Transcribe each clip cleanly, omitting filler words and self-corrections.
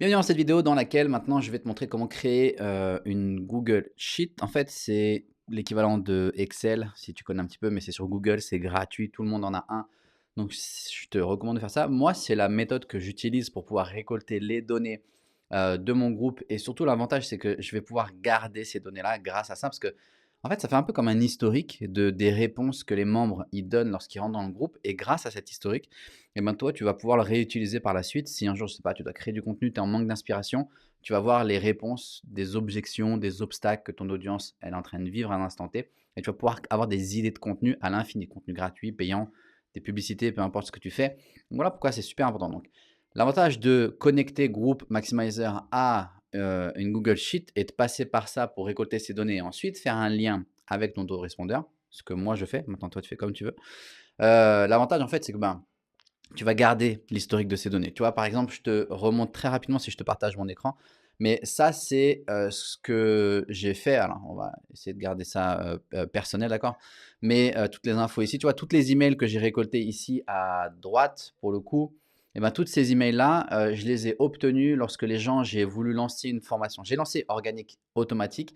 Bienvenue dans cette vidéo dans laquelle maintenant je vais te montrer comment créer une Google Sheet. En fait, c'est l'équivalent de Excel si tu connais un petit peu, mais c'est sur Google, c'est gratuit, tout le monde en a un. Donc, je te recommande de faire ça. Moi, c'est la méthode que j'utilise pour pouvoir récolter les données de mon groupe. Et surtout, l'avantage, c'est que je vais pouvoir garder ces données-là grâce à ça. Parce que, en fait, ça fait un peu comme un historique des réponses que les membres ils donnent lorsqu'ils rentrent dans le groupe. Et grâce à cet historique, et ben toi, tu vas pouvoir le réutiliser par la suite. Si un jour, je sais pas, tu dois créer du contenu, tu es en manque d'inspiration, tu vas voir les réponses, des objections, des obstacles que ton audience elle est en train de vivre à l'instant T. Et tu vas pouvoir avoir des idées de contenu à l'infini, contenu gratuit, payant, des publicités, peu importe ce que tu fais. Donc voilà pourquoi c'est super important. Donc, l'avantage de connecter Group Maximizer à une Google Sheet et de passer par ça pour récolter ces données et ensuite faire un lien avec ton autorespondeur, ce que moi je fais. Maintenant, toi, tu fais comme tu veux. L'avantage, en fait, c'est que tu vas garder l'historique de ces données. Tu vois, par exemple, je te remonte très rapidement si je te partage mon écran. Mais ça, c'est ce que j'ai fait. Alors, on va essayer de garder ça personnel, d'accord. Mais toutes les infos ici, tu vois, toutes les emails que j'ai récoltés ici à droite, pour le coup, et ben, toutes ces emails-là, je les ai obtenus lorsque les gens, j'ai voulu lancer une formation. J'ai lancé Organique Automatique.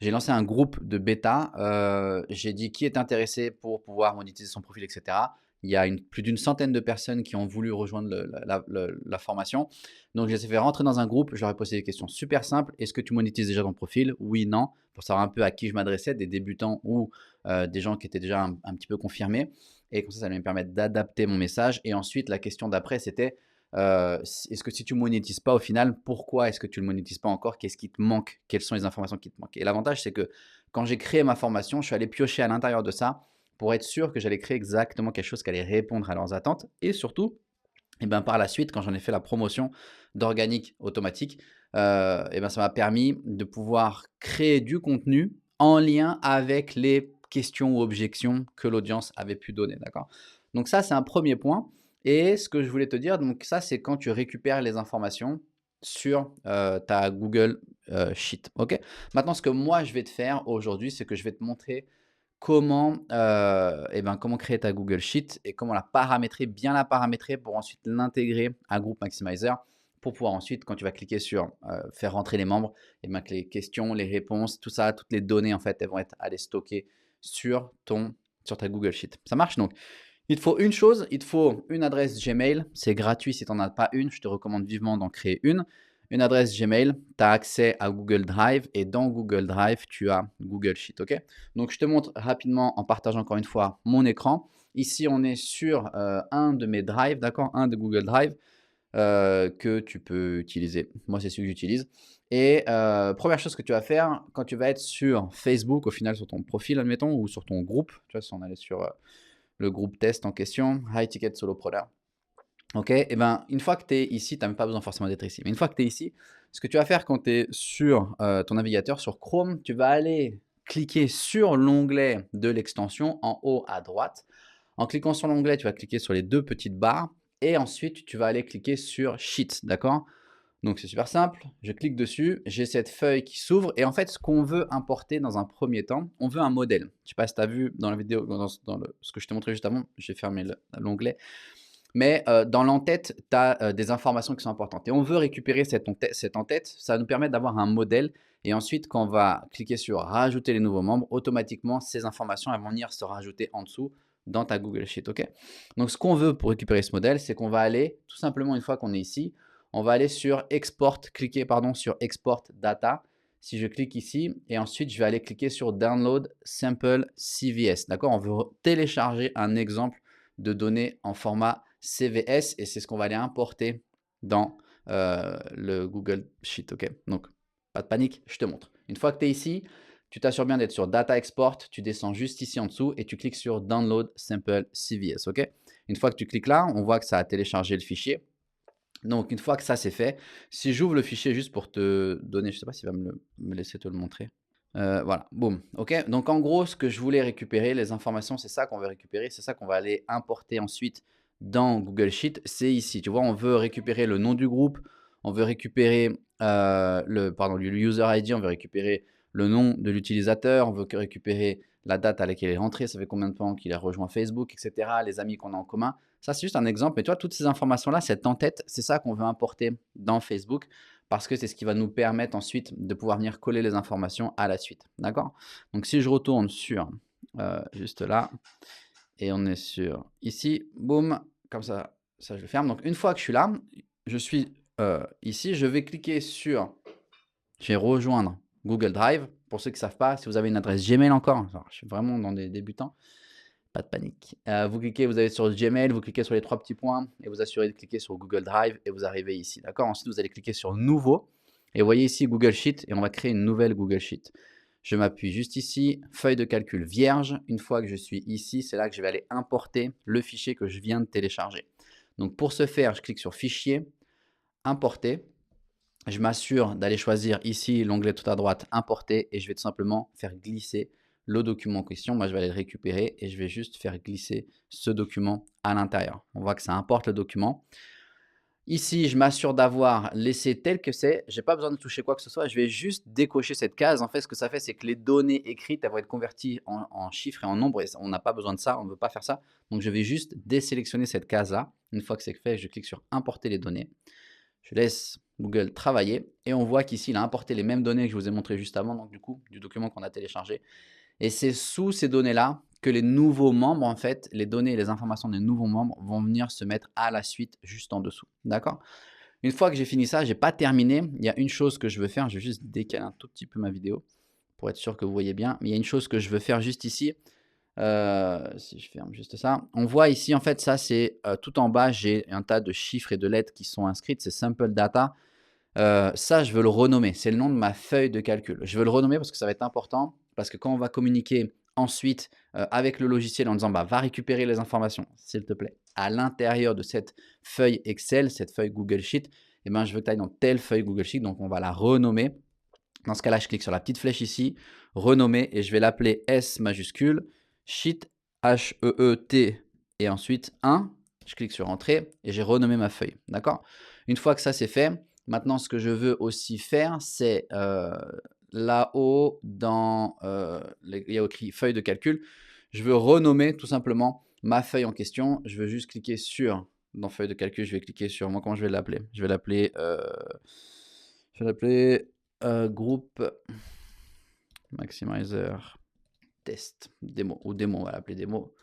J'ai lancé un groupe de bêta. J'ai dit qui est intéressé pour pouvoir monétiser son profil, etc. Il y a plus d'une centaine de personnes qui ont voulu rejoindre la formation. Donc, je les ai fait rentrer dans un groupe. Je leur ai posé des questions super simples. Est-ce que tu monétises déjà ton profil? Oui, non. Pour savoir un peu à qui je m'adressais, des débutants ou des gens qui étaient déjà un petit peu confirmés. Et comme ça allait me permettre d'adapter mon message. Et ensuite, la question d'après, c'était est-ce que si tu ne monétises pas au final, pourquoi est-ce que tu ne le monétises pas encore? Qu'est-ce qui te manque? Quelles sont les informations qui te manquent? Et l'avantage, c'est que quand j'ai créé ma formation, je suis allé piocher à l'intérieur de ça pour être sûr que j'allais créer exactement quelque chose qui allait répondre à leurs attentes. Et surtout, et ben, par la suite, quand j'en ai fait la promotion d'Organique Automatique, et ben, ça m'a permis de pouvoir créer du contenu en lien avec les questions ou objections que l'audience avait pu donner, d'accord? Donc ça, c'est un premier point. Et ce que je voulais te dire, donc ça, c'est quand tu récupères les informations sur ta Google Sheet, ok? Maintenant, ce que moi, je vais te faire aujourd'hui, c'est que je vais te montrer comment, comment créer ta Google Sheet et comment la paramétrer, bien la paramétrer pour ensuite l'intégrer à Group Maximizer pour pouvoir ensuite, quand tu vas cliquer sur faire rentrer les membres, et ben, que les questions, les réponses, tout ça, toutes les données, en fait, elles vont être allées stocker sur ta Google Sheet. Ça marche donc. Il te faut une chose, il te faut une adresse Gmail. C'est gratuit si tu n'en as pas une. Je te recommande vivement d'en créer une. Une adresse Gmail, tu as accès à Google Drive et dans Google Drive, tu as Google Sheet. Ok. Donc, je te montre rapidement en partageant encore une fois mon écran. Ici, on est sur un de mes drives, d'accord, un de Google Drive que tu peux utiliser. Moi, c'est celui que j'utilise. Et première chose que tu vas faire quand tu vas être sur Facebook, au final sur ton profil, admettons, ou sur ton groupe, tu vois, si on allait sur le groupe test en question, High Ticket Solopreneur. Ok, et ben une fois que tu es ici, tu n'as même pas besoin forcément d'être ici, mais une fois que tu es ici, ce que tu vas faire quand tu es sur ton navigateur, sur Chrome, tu vas aller cliquer sur l'onglet de l'extension en haut à droite. En cliquant sur l'onglet, tu vas cliquer sur les deux petites barres et ensuite tu vas aller cliquer sur Sheet, d'accord? Donc c'est super simple, je clique dessus, j'ai cette feuille qui s'ouvre et en fait ce qu'on veut importer dans un premier temps, on veut un modèle. Je sais pas si tu as vu dans la vidéo, ce que je t'ai montré juste avant, j'ai fermé l'onglet, mais dans l'entête, tu as des informations qui sont importantes et on veut récupérer cette en-tête, ça va nous permet d'avoir un modèle et ensuite quand on va cliquer sur rajouter les nouveaux membres, automatiquement ces informations elles vont venir se rajouter en dessous dans ta Google Sheet, ok? Donc ce qu'on veut pour récupérer ce modèle, c'est qu'on va aller, tout simplement une fois qu'on est ici, on va aller sur Export, cliquer pardon sur Export Data. Si je clique ici et ensuite je vais aller cliquer sur Download Sample CVS, d'accord? On veut télécharger un exemple de données en format CVS et c'est ce qu'on va aller importer dans le Google Sheet, ok? Donc, pas de panique, je te montre. Une fois que tu es ici, tu t'assures bien d'être sur Data Export, tu descends juste ici en dessous et tu cliques sur Download Sample CVS, ok? Une fois que tu cliques là, on voit que ça a téléchargé le fichier. Donc, une fois que ça c'est fait, si j'ouvre le fichier juste pour te donner, je ne sais pas s'il va me laisser te le montrer. Voilà, boum, ok. Donc, en gros, ce que je voulais récupérer, les informations, c'est ça qu'on veut récupérer, c'est ça qu'on va aller importer ensuite dans Google Sheet. C'est ici, tu vois, on veut récupérer le nom du groupe, on veut récupérer le user ID, on veut récupérer le nom de l'utilisateur, on veut récupérer la date à laquelle il est rentré, ça fait combien de temps qu'il a rejoint Facebook, etc., les amis qu'on a en commun. Ça, c'est juste un exemple, mais tu vois, toutes ces informations-là, cette en-tête, c'est ça qu'on veut importer dans Facebook parce que c'est ce qui va nous permettre ensuite de pouvoir venir coller les informations à la suite. D'accord? Donc, si je retourne sur juste là et on est sur ici, boum, comme ça je le ferme. Donc, une fois que je suis là, je suis ici, je vais cliquer sur, je vais rejoindre Google Drive. Pour ceux qui ne savent pas, si vous avez une adresse Gmail encore, alors, je suis vraiment dans des débutants, pas de panique. Vous cliquez, vous allez sur Gmail, vous cliquez sur les 3 petits points et vous assurez de cliquer sur Google Drive et vous arrivez ici, d'accord? Ensuite, vous allez cliquer sur Nouveau et vous voyez ici Google Sheet et on va créer une nouvelle Google Sheet. Je m'appuie juste ici, feuille de calcul vierge. Une fois que je suis ici, c'est là que je vais aller importer le fichier que je viens de télécharger. Donc pour ce faire, je clique sur Fichier, Importer. Je m'assure d'aller choisir ici l'onglet tout à droite, Importer, et je vais tout simplement faire glisser le document en question. Moi, je vais aller le récupérer et je vais juste faire glisser ce document à l'intérieur. On voit que ça importe le document. Ici, je m'assure d'avoir laissé tel que c'est. Je n'ai pas besoin de toucher quoi que ce soit. Je vais juste décocher cette case. En fait, ce que ça fait, c'est que les données écrites elles vont être converties en chiffres et en nombres. Et on n'a pas besoin de ça. On ne veut pas faire ça. Donc, je vais juste désélectionner cette case-là. Une fois que c'est fait, je clique sur Importer les données. Je laisse Google travailler. Et on voit qu'ici, il a importé les mêmes données que je vous ai montré juste avant. Donc, du coup, du document qu'on a téléchargé. Et c'est sous ces données-là que les nouveaux membres, en fait, les données et les informations des nouveaux membres vont venir se mettre à la suite juste en dessous. D'accord? Une fois que j'ai fini ça, je n'ai pas terminé. Il y a une chose que je veux faire. Je vais juste décaler un tout petit peu ma vidéo pour être sûr que vous voyez bien. Mais il y a une chose que je veux faire juste ici. Si je ferme juste ça, on voit ici, en fait, ça, c'est tout en bas, j'ai un tas de chiffres et de lettres qui sont inscrites. C'est Simple Data. Ça, je veux le renommer. C'est le nom de ma feuille de calcul. Je veux le renommer parce que ça va être important. Parce que quand on va communiquer ensuite avec le logiciel en disant bah, va récupérer les informations, s'il te plaît, à l'intérieur de cette feuille Excel, cette feuille Google Sheet, eh ben, je veux que tu ailles dans telle feuille Google Sheet. Donc, on va la renommer. Dans ce cas-là, je clique sur la petite flèche ici, renommer, et je vais l'appeler S majuscule, Sheet, H-E-E-T, et ensuite 1. Je clique sur Entrée et j'ai renommé ma feuille. D'accord? Une fois que ça c'est fait, maintenant ce que je veux aussi faire, c'est là-haut, dans il y a écrit feuille de calcul, je veux renommer tout simplement ma feuille en question. Je veux juste cliquer sur, dans feuille de calcul, je vais cliquer sur, moi comment je vais l'appeler? Je vais l'appeler groupe maximizer test démo, ou démo, on va l'appeler démo.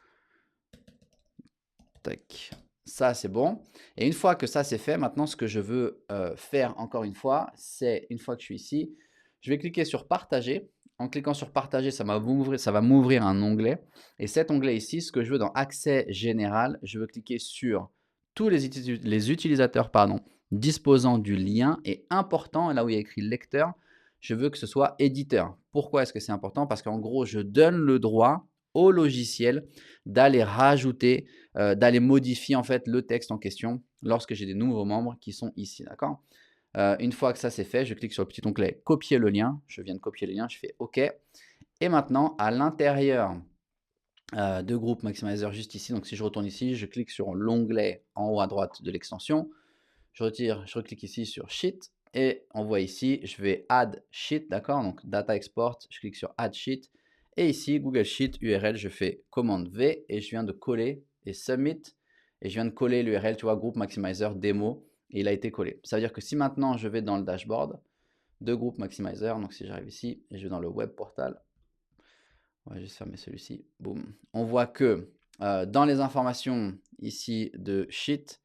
Tac. Ça, c'est bon. Et une fois que ça, c'est fait, maintenant, ce que je veux faire encore une fois, c'est, une fois que je suis ici, je vais cliquer sur partager. En cliquant sur partager, ça va m'ouvrir un onglet. Et cet onglet ici, ce que je veux dans accès général, je veux cliquer sur tous les utilisateurs disposant du lien et important, là où il y a écrit lecteur, je veux que ce soit éditeur. Pourquoi est-ce que c'est important? Parce qu'en gros, je donne le droit au logiciel d'aller rajouter, d'aller modifier en fait le texte en question lorsque j'ai des nouveaux membres qui sont ici, d'accord? Une fois que ça c'est fait, je clique sur le petit onglet copier le lien. Je viens de copier le lien, je fais OK. Et maintenant, à l'intérieur de Group Maximizer, juste ici, donc si je retourne ici, je clique sur l'onglet en haut à droite de l'extension. Je reclique ici sur Sheet et on voit ici, je vais Add Sheet, d'accord? Donc Data Export, je clique sur Add Sheet. Et ici, Google Sheet URL, je fais commande V et je viens de coller et Submit. Et je viens de coller l'URL, tu vois, Group Maximizer démo, et il a été collé. Ça veut dire que si maintenant je vais dans le dashboard de Group Maximizer, donc si j'arrive ici et je vais dans le web portal, on va juste fermer celui-ci, boum. On voit que dans les informations ici de Sheet,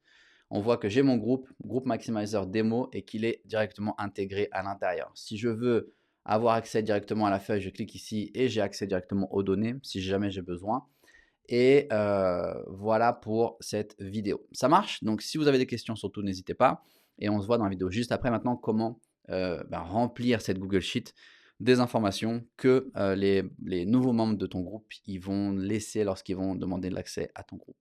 on voit que j'ai mon groupe Maximizer démo et qu'il est directement intégré à l'intérieur. Si je veux avoir accès directement à la feuille, je clique ici et j'ai accès directement aux données si jamais j'ai besoin. Et voilà pour cette vidéo. Ça marche? Donc si vous avez des questions, surtout n'hésitez pas. Et on se voit dans la vidéo juste après maintenant comment remplir cette Google Sheet des informations que les nouveaux membres de ton groupe ils vont laisser lorsqu'ils vont demander de l'accès à ton groupe.